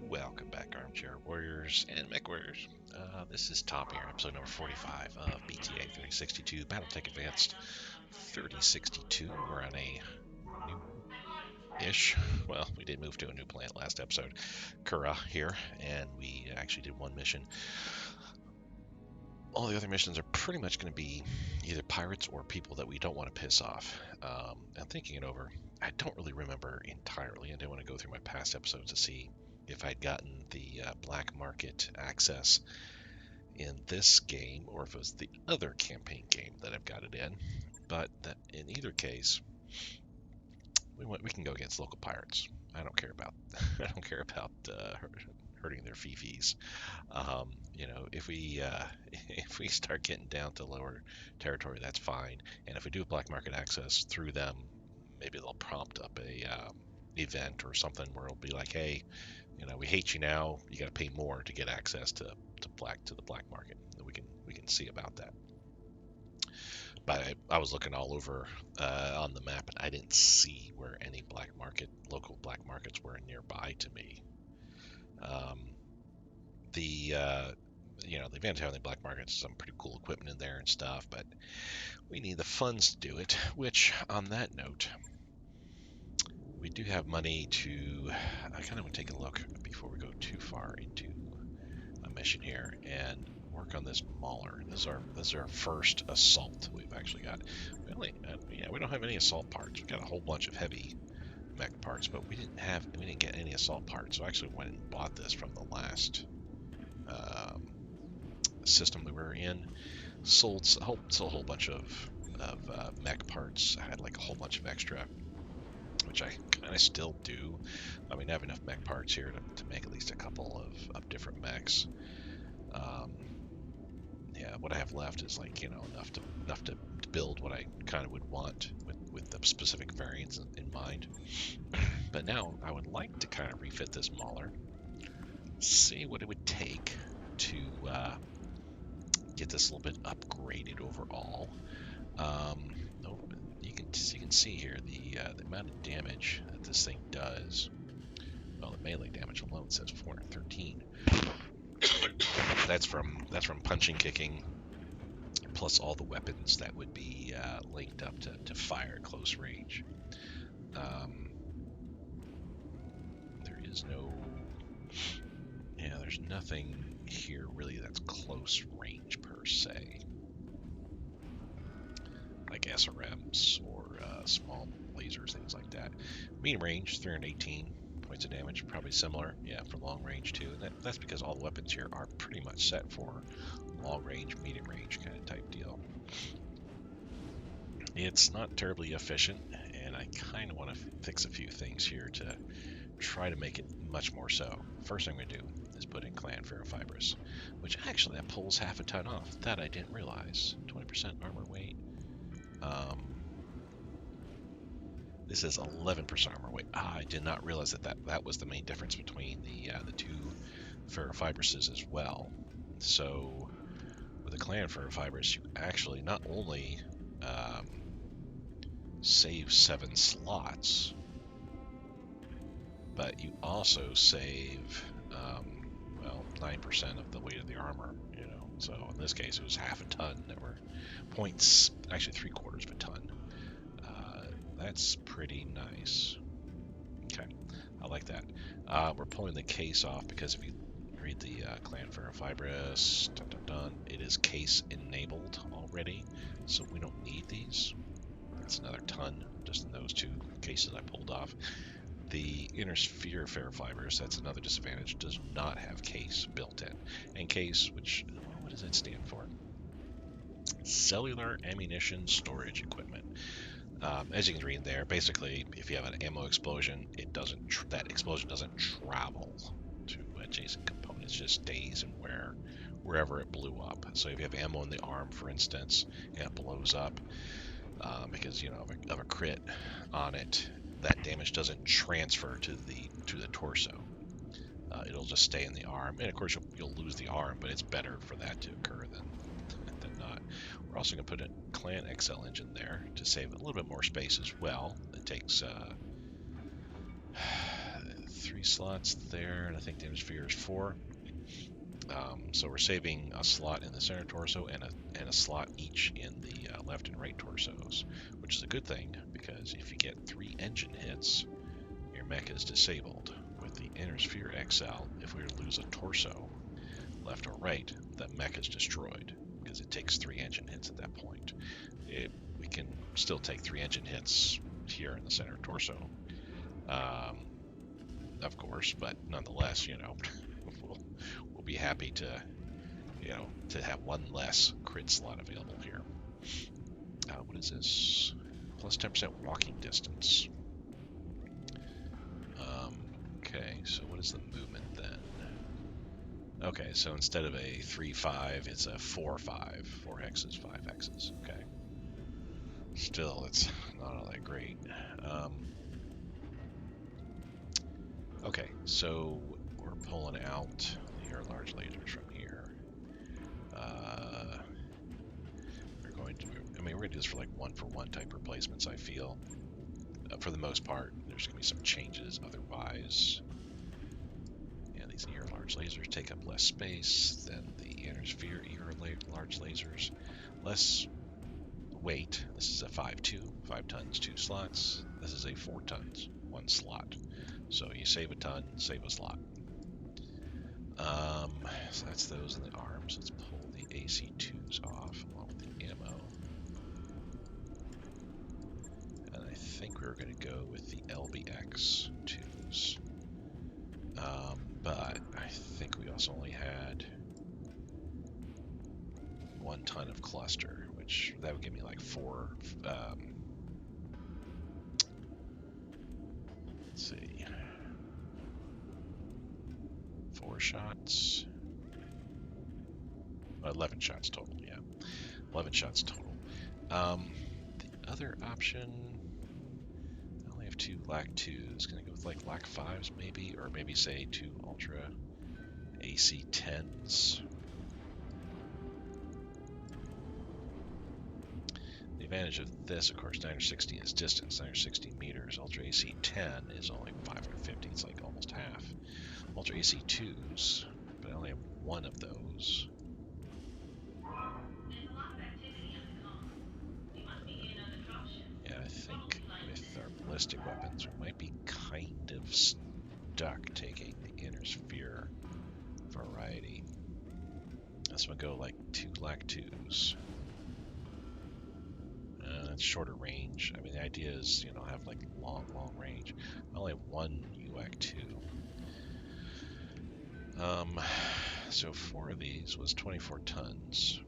Welcome back, Armchair Warriors and Mech Warriors. This is Tom here, episode number 45 of BTA 3062, Battletech Advanced 3062. We're on a new-ish, well, we did move to a new planet last episode, Kura here, and we actually did one mission. All the other missions are pretty much going to be either pirates or people that we don't want to piss off. I'm thinking it over. I don't really remember entirely. I didn't want to go through my past episodes to see if I'd gotten the black market access in this game or if it was the other campaign game that I've got it in. But in either case, we can go against local pirates. I don't care about hurting their fifis. If we if we start getting down to lower territory, that's fine. And if we do black market access through them, maybe they'll prompt up a event or something where it'll be like, hey, we hate you now. You got to pay more to get access to the black market. We can see about that. But I was looking all over on the map, and I didn't see where any local black markets were nearby to me. The advantage of having the black markets is some pretty cool equipment in there and stuff, but we need the funds to do it. Which, on that note, we do have money to. I kind of want to take a look before we go too far into a mission here and work on this mauler. This is our first assault we've actually got. We don't have any assault parts. We've got a whole bunch of heavy mech parts, but we didn't get any assault parts. So I actually went and bought this from the last system we were in. Sold a whole bunch of mech parts. I had like a whole bunch of extra, which I kind of still do. I mean, I have enough mech parts here to make at least a couple of different mechs. What I have left is enough to build what I kind of would want with the specific variants in mind. But now I would like to kind of refit this mauler, see what it would take to get this a little bit upgraded overall. You can see here the amount of damage that this thing does. Well, the melee damage alone says 413. That's from punching, kicking, plus all the weapons that would be linked up to fire at close range. There's nothing here really that's close range per se, like SRMs or small lasers, things like that. Medium range, 318 points of damage, probably similar, for long range too. And that's because all the weapons here are pretty much set for long range, medium range kind of type deal. It's not terribly efficient, and I kind of want to fix a few things here to try to make it much more so. First thing I'm going to do is put in clan ferrofibrous, which actually that pulls half a ton off. That I didn't realize. 20% armor weight. This is 11% armor weight. I did not realize that was the main difference between the two ferrofibrouses as well. So with the clan ferrofibrous, you actually not only save 7 slots, but you also save 9% of the weight of the armor. So in this case, it was half a ton that were points, actually 3/4 of a ton. That's pretty nice. Okay, I like that. We're pulling the case off because if you read the clan ferrofibrous, it is case enabled already, so we don't need these. That's another ton just in those 2 cases I pulled off. The inner sphere ferrofibrous, that's another disadvantage, does not have case built in. And case, what does it stand for? Cellular Ammunition Storage Equipment. As you can read there, basically, if you have an ammo explosion, that explosion doesn't travel to adjacent components, just stays in wherever it blew up. So if you have ammo in the arm, for instance, and it blows up because of a crit on it, that damage doesn't transfer to the torso. It'll just stay in the arm, and of course you'll lose the arm, but it's better for that to occur than not. We're also going to put a Clan XL engine there to save a little bit more space as well. It takes 3 slots there, and I think the hemisphere is 4. So we're saving a slot in the center torso and a slot each in the left and right torsos, which is a good thing because if you get 3 engine hits, your mech is disabled. With the inner sphere XL, if we were to lose a torso, left or right, the mech is destroyed because it takes 3 engine hits at that point. We can still take 3 engine hits here in the center torso, of course, but nonetheless, we'll be happy to have 1 less crit slot available here. What is this? Plus 10% walking distance. Okay, so what is the movement then? Okay, so instead of a 3-5, it's a 4-5. 4 hexes, 5 hexes. Okay. Still, it's not all that great. Okay, so we're pulling out your large lasers from here. We're going to do this for like 1-for-1 type replacements, I feel. For the most part, there's going to be some changes otherwise. Yeah, these ER large lasers take up less space than the inner sphere ER large lasers. Less weight. This is a 5.2, 5 tons, 2 slots. This is a 4 tons, 1 slot. So you save a ton, save a slot. So that's those in the arms. Let's pull the AC2s off along with the ammo. And I think we're going to go with the LBX2s. But I think we also only had 1 ton of cluster, which that would give me like 4. Let's see. 4 shots. 11 shots total, yeah. 11 shots total. The other option, I only have 2 LAC 2s. Gonna go with like LAC 5s maybe, or maybe say 2 Ultra AC 10s. The advantage of this, of course, 960 is distance, 960 meters. Ultra AC 10 is only 550, it's like almost half. Ultra AC 2s, but I only have 1 of those. Yeah, I think with our ballistic weapons, we might be kind of stuck taking the inner sphere variety. This one go like 2 LAC 2s. It's shorter range. I mean, the idea is, have like long range. I only have 1 UAC 2. So 4 of these was 24 tons.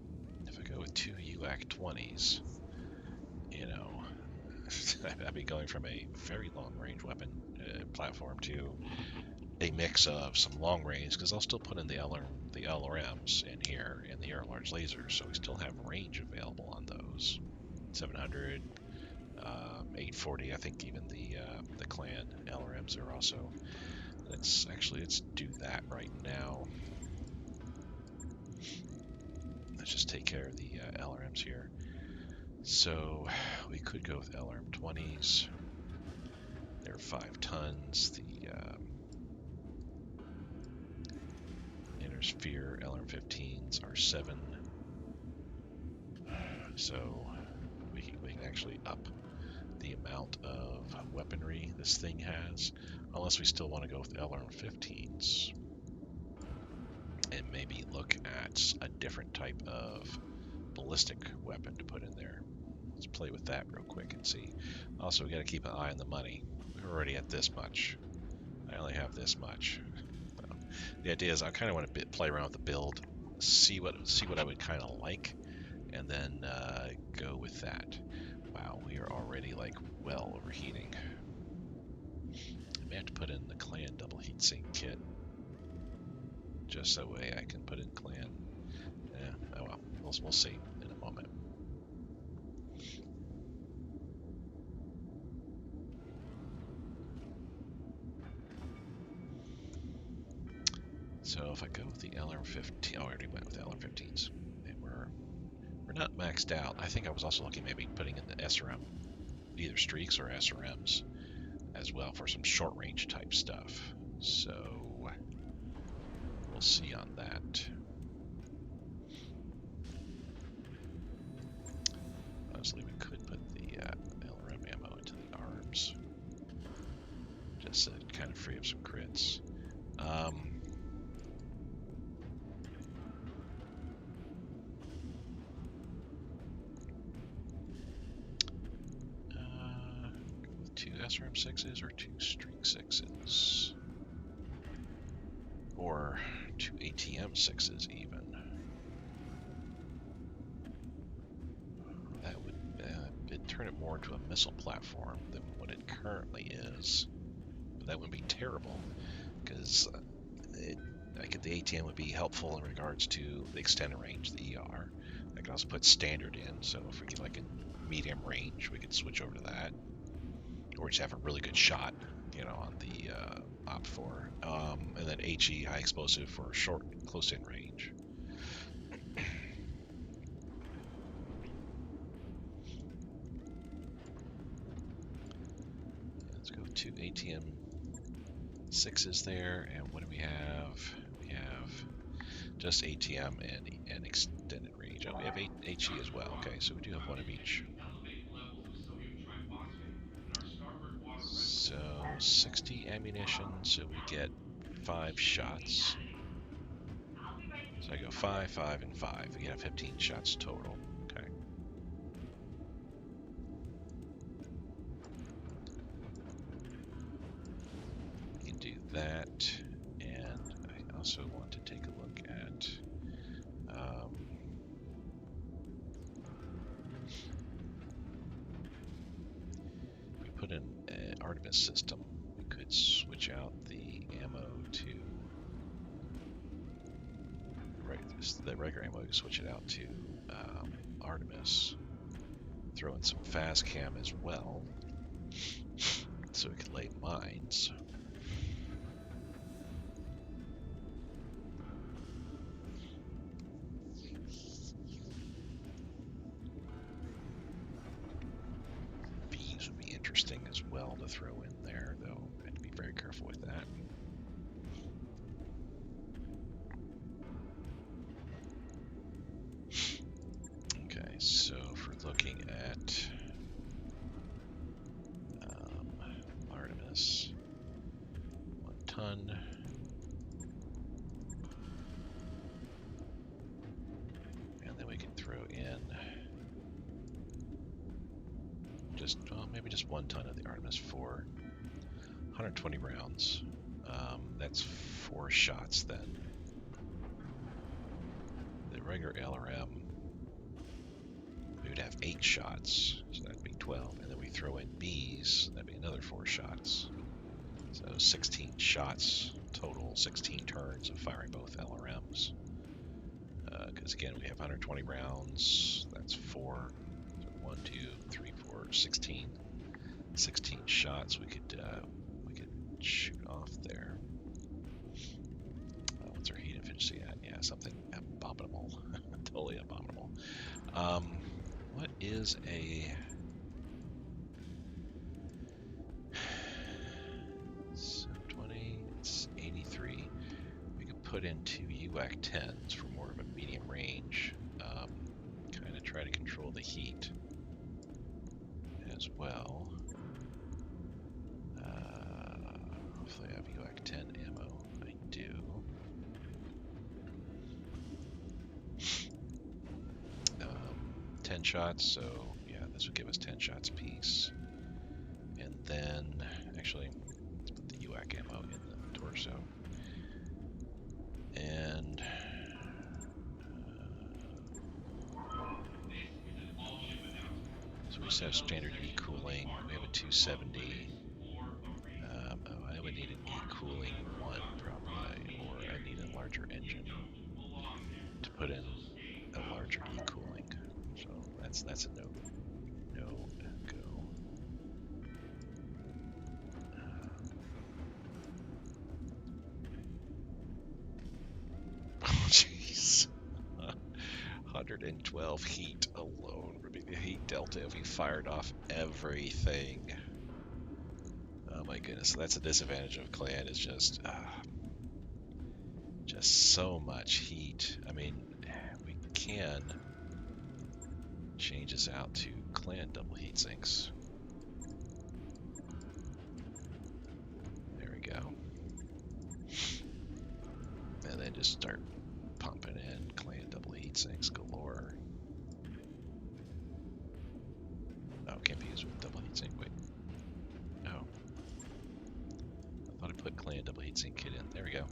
If I go with 2 UAC 20s, I'd be going from a very long range weapon platform to a mix of some long range, because I'll still put in the LRMs in here and the air large lasers, so we still have range available on those. 700, 840. I think even the clan LRMs are also. Let's do that right now. Let's just take care of the LRMs here. So we could go with LRM 20s. They're 5 tons. The inner sphere LRM 15s are 7. So we can actually up the amount of weaponry this thing has, unless we still want to go with LRM 15s and maybe look at a different type of ballistic weapon to put in there. Let's play with that real quick and see. Also, we got to keep an eye on the money. We're already at this much. I only have this much. So, the idea is I kind of want to play around with the build, see what I would kind of like, and then go with that. Wow, we are already like well overheating. I may have to put in the clan double heatsink kit, just that way I can put in clan. Yeah, oh well, we'll see in a moment. So if I go with the LRM-15, I already went with the LRM-15s, and we're not maxed out. I think I was also looking maybe putting in the SRM, either streaks or SRMs, as well for some short range type stuff. So we'll see on that. Honestly, we could put the LRM ammo into the arms, just to kind of free up some crits. With 2 SRM 6s or 2 Streak 6s, or 2 ATM 6s even. That would it'd turn it more into a missile platform than what it currently is. But that wouldn't be terrible, because I think the ATM would be helpful in regards to the extended range, the ER. I could also put standard in, so if we get like a medium range, we could switch over to that. Or just have a really good shot, you know, on the Op4. And then HE, high explosive, for short, close-in range. Let's go to ATM 6s there, and what do we have? We have just ATM and extended range. Oh, we have HE as well. Okay, so we do have one of each. So 60 ammunition, so we get 5 shots. So I go 5, 5, and 5. We have 15 shots total. Okay. We can do that, and I also want to take a look at we put in an Artemis system. We could switch out the ammo to the regular ammo. We could switch it out to Artemis. Throw in some fast cam as well, so we can lay mines. Bees would be interesting as well to throw in there, though. I have to be very careful with that. Okay, so if we're looking at Artemis, 1 ton. And then we can throw in just, well, maybe just 1 ton of the Artemis for 120 rounds. That's 4 shots then. The regular LRM, we would have 8 shots, so that'd be 12. And then we throw in Bs, that'd be another 4 shots. So 16 shots total, 16 turns of firing both LRMs. Because again, we have 120 rounds, that's 4. So 1, 2, 3, 4, 16. 16 shots we could shoot off there. What's our heat efficiency at? Yeah, something abominable. Totally abominable. What is a 20? It's 83. We could put in 2 UAC 10s for more of a medium range. Kind of try to control the heat as well. Hopefully I have UAC 10 ammo. I do. Um, 10 shots, so yeah, this would give us 10 shots apiece. And then, actually, let's put the UAC ammo in the torso. And so we just have standard E-cooling. We have a 270. I would need an E-cooling 1 probably, or I need a larger engine to put in a larger E-cooling. So that's a no go. Oh jeez. 112 heat alone would be the heat delta if we fired off everything. Oh my goodness, so that's a disadvantage of clan, is just so much heat. I mean, we can change this out to clan double heat sinks. There we go. And then just start pumping in clan double heat sinks galore. Oh, can't be used with double heat sink. Wait. Oh. I thought I put clan double heat sink kit in. There we go.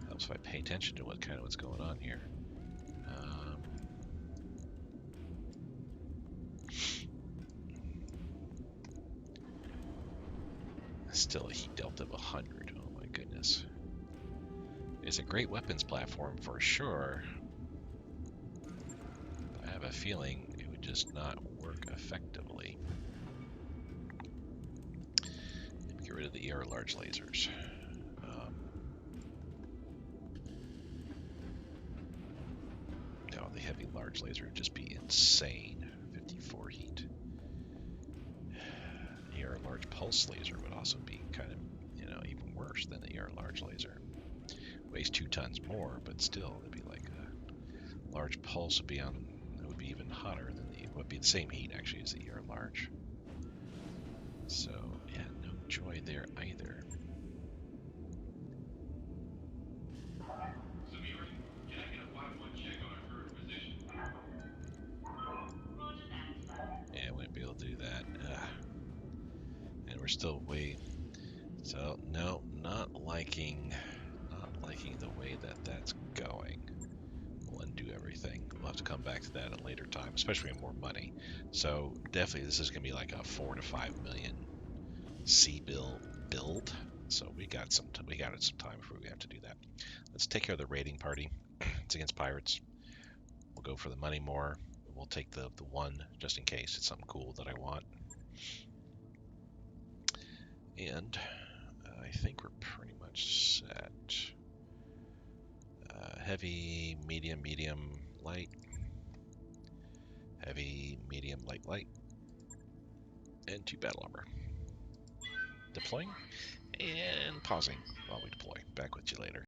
Helps if I pay attention to what's going on here. Still a heat delta of 100. Oh my goodness. It's a great weapons platform for sure. I have a feeling it would just not work effectively. Maybe get rid of the ER large lasers. No, the heavy large laser would just be insane. 54 heat. The ER large pulse laser would also be kind of, even worse than the ER large laser. Weighs 2 tons more, but still, it'd be like a large pulse would be even hotter than would be the same heat actually as the ER large. So yeah, no joy there either. Yeah, wouldn't be able to do that. And we're still way. So no, not liking the way that's going. We'll undo everything. We'll have to come back to that at a later time, especially with more money. So definitely this is gonna be like a 4 to 5 million C build. So we got some time before we have to do that. Let's take care of the raiding party. It's against pirates. We'll go for the money more. We'll take the one just in case it's something cool that I want. And I think we're pretty much set. Heavy, medium, light. Heavy, medium, light. And 2 battle armor. Deploying and pausing while we deploy. Back with you later.